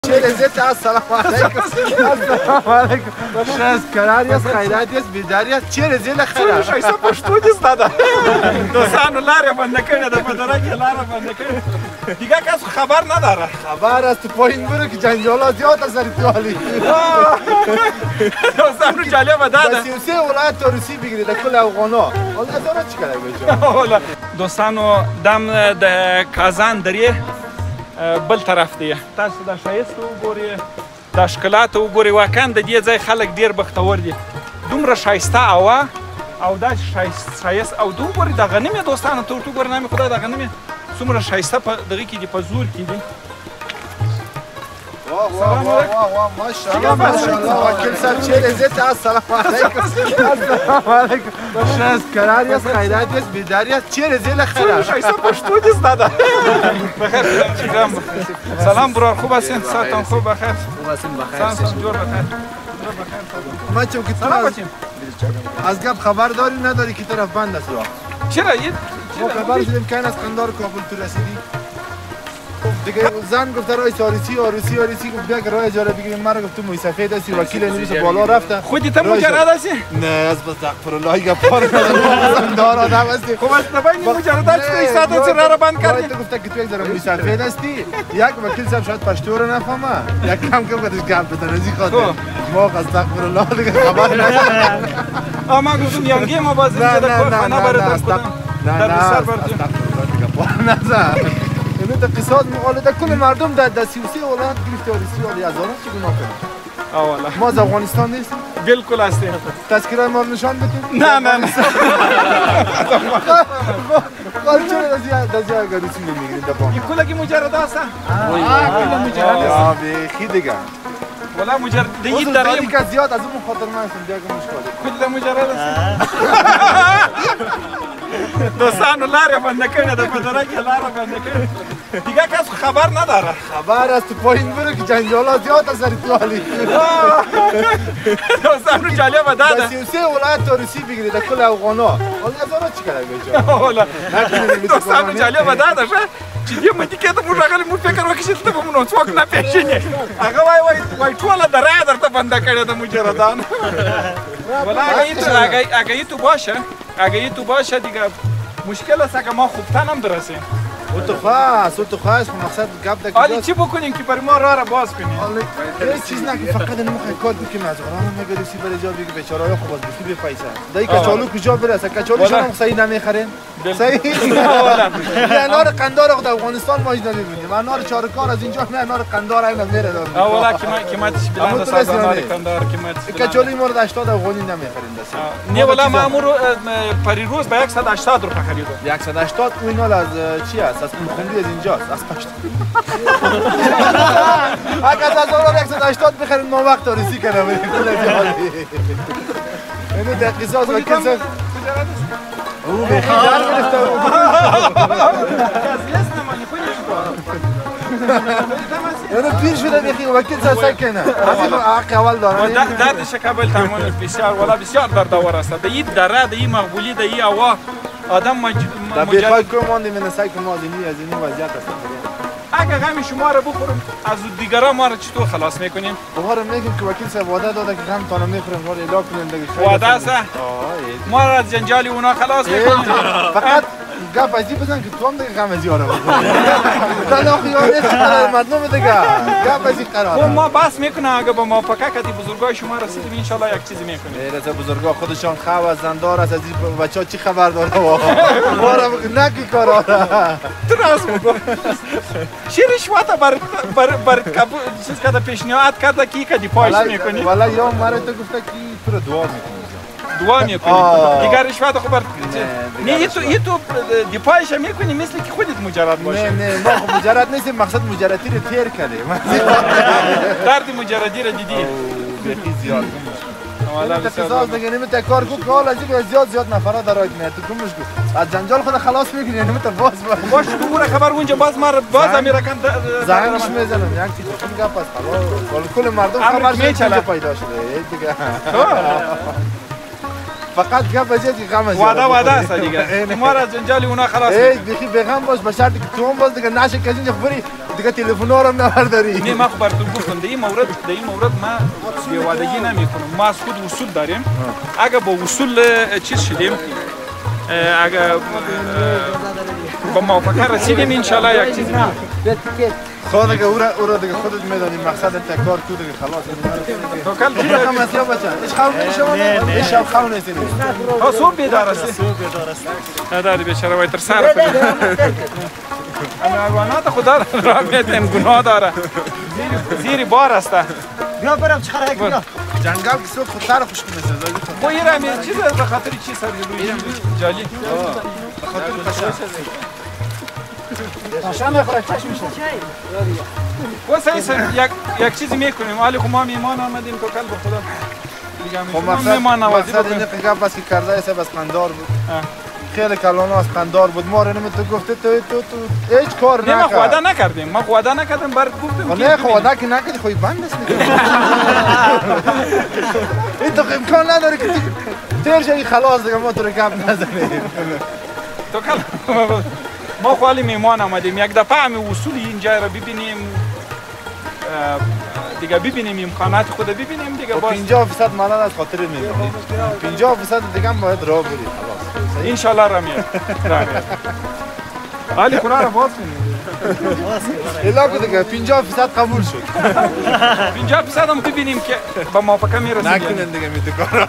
السلام علیکم. السلام علیکم. شاز قرار است خیرات است بیداری است چه رزیل خیرات. شایسته پښتو دې زده ده. دوستانو لارې بنده کړې ده په دره کې لاره بنده کړې. دیگه کس خبر نداره. خبر است پایین برو که جنجالات زیاد است در ایتالی. دوستانو جالبه ده ده. 33 ولایت تا روسی بگیرید در کل افغانا. حالا ازانا چی کرده بچه؟ دوستانو دم د کازان درې بل طرف دی تاسو دا ښایست وګورئ دا ښکلات وګورئ واقعا د دې ځای خلک ډېر بختور دي دومره ښایسته هوا او دا ښایست او دا وګورئ دا غنمې دوستانو ته ورته وګورئ نامې خدای دا غنمې څومره ښایسته په دغه کې دي په زور کې دي سلام علیکم ماشاءالله ماشاءالله وکیل صاحب چه لذت است سلام علیکم السلام علیکم شاز قرار است خیرات است بیداری است چه رزیل خیرات شایسته پښتو دې زده ده بخیر چیکام سلام برار خوب هستین ساعتون خوب بخیر خوب هستین بخیر سلام جور بخیر ما چون که تو از گپ خبر داری نداری که طرف بند است چرا ما خبر شدیم که این از قندار کابل تو رسیدی دیگه زن گفت رای آریسی گفت بیا که رای اجاره بگیریم مرا گفت تو موی سفید هستی وکیل نمیشه بالا رفته خودی تا مجرد هستی؟ نه از بستغفر الله گپار دار آدم هستی خب از نبایی مجرد هستی توی ساعت چرا را بند کردی؟ تو گفته که تو یک ذره موی سفید هستی یک وکیل صاحب شاید پشتو رو نفهمه یک کم کدش گپ بزنه ازی خاطر ما استغفر الله دیگه خبر ندارم ما گفتم یانگی ما باز اینجا در خانه برات نه استغفر الله نزن اینو اقتصاد مقالده کل مردم در 33 ولایت گرفتاری ولی هزاران چی گناه کنن والا ما از افغانستان نیستیم بالکل هستیم تذکره ما نشان بدیم نه قال چرا دزیا اگر روسی نمیگیرید دپا این کلا کی مجرد هست کلا مجرد است بخی دیگه ولا مجرد این داری که زیاد از اون خاطر من هستم دیگه مشکل کلا مجرد است دوستانو لارې بنده کړې ده په دره کې لاره بنده کړې دیگه کس خبر نداره خبر است پایین برو که جنجالات زیاد است در ایتالی دوستانو جالبه ده ده 33 ولایت تا روسی بگیرید در کل افغانا حالا ازانا چی کرده بچه دوستانو جالبه ده ده چې دې مدې کې ته موږ راغلي موږ فکر وکړو چې دلته به مو نو څوک نه پېژني هغه وایي ټوله دره یې درته بنده کړې ده مجردان ولا اگه تو باشه دیگه مشکل است که ما خوبتن هم برسیم او تو خواست مقصد گپ ده حالی چی بکنیم که برای ما راه باز کنیم یه چیز نکن فقط نمیخوای کار بکنیم از قرآن مگریسی برای جا بگی بیچاره ها خوب از بسی بپیسه دایی کچالو کجا برسه کچالوش هم صحیح نمیخرین صحیح انار قندار خود افغانستان ما اینا نمیبینیم انار چارکار از اینجا نه انار قندار اینا میره دارم اولا قیمتش بلند است انار قندار قیمت کچالی مورد 80 افغانی نمیخرین دست نه ولی مامور پریروز به 180 روپیه خریدم 180 اون مال از چی است از پولخوندی از اینجاست از پشت اگر از اون 180 بخرین ما وقت آریسی کنم اینو دقیقه از وکیل صاحب او بخی در گرفته اینو پیر شده بخی وکیل صاحب سکنه همین حق اول دارن درد شکبل تمام بسیار ولا بسیار دردآور است در این دره در این مقبولی در این هوا آدم در بخوای که ماندیم این سعی که ما از این وضعیت است اگه غم شما رو بخورم از دیگران ما رو چطور خلاص میکنیم؟ بخورم میگیم که وکیل صاحب وعده داده که غم تانو میخوریم ما رو اعلام کنیم دیگه وعده است؟ ما رو از جنجال اونا خلاص میکنیم فقط گپ ازی بزن که تو هم دیگه غم ازی آره تا خیال نیست قرار مردم دیگه گپ ازی قرار ما بس میکنم اگه با موافقت بزرگای شما رسیدیم ان شاء الله یک چیزی میکنیم غیر بزرگا خودشان خو زندار است از این بچا چی خبر داره ما رو نکی کارا تراس میگم چی رشوت بر چیز کرده پیشنهاد کرده کی کدی پایش میکنی والا یا مرا تو گفته کی تو رو دعا میکنی دعا میکنی دیگر رشوت خو بر نه تو دیپایش میکنی مثل که خودت مجرد باشی نه ما خب مجرد نیستیم مقصد مجردی رو تیر کردیم درد مجردی رو دیدی بخی زیاد اقتصاد میگه نمیت کار کو کال از این زیاد نفرات درآید نه تو کمش کو از جنجال خود خلاص میکنی نمیت باز تو مور خبر اونجا باز امیر کن زنگش میزنم یک چیز خون گپ است حالا کل مردم خبر میچله پیدا شده دیگه فقط گپ از این غم از وعده است دیگه ما را جنجال اونا خلاص ای بخی بغم باش به شرطی که تو هم باز دیگه نشه که اینجا بری دیگه تلفن ها رو هم نبرداری. نه ما خب براتون گفتم در این مورد ما بی‌وادگی نمی‌کنم. ما از خود اصول داریم. اگه با اصول چیز شدیم، اگه با موافقه رسیدیم انشالله یک چیزی می‌کنیم. خود دیگه او را دیگه خودت می‌دانی مقصد انت کار تو دیگه خلاص. تو کل چی رقم است یا بچه؟ ایش خون نمی‌شود؟ ایش شب خون نیستی. ها صبح بیدار هستی؟ نداری بیچاره وای تر سر حیوانات خدا را میتیم گناه داره زیر بار است بیا برم چرا بیا جنگل که صبح خودتر خوش کنه خو این را چیز به خاطر چی سر روی جالی به خاطر قشنگ قشنگ بخوره چشم میشه واسه یک چیزی میکنیم ولی خب ما میمان آمدیم تو کل به خدا خب مقصد اینه که گپ بس که کرده ایسه بس قندار بود خیلی کلانو از قندار بود ما رو تو گفته تو هیچ کار نکرد ما خواده نکردیم ما خواده نکردیم برات گفتیم نه خواده که نکردی خوی بند است میکنی این تو امکان نداره که تیر شایی خلاص دیگه ما تو رو گپ نزنیم تو کل ما خوالی میمان آمدیم یک دفعه همه اصول اینجا رو ببینیم دیگه ببینیم امکانات خود ببینیم دیگه باز 50% مالان از خاطر میبینیم 50% دیگه هم باید راه بریم خلاص انشالله را میاد حالی قرآن را باز کنیم الا که دیگه 50% قبول شد 50% هم ببینیم که با موافقه میرسیم نکنن دیگه میتو کارا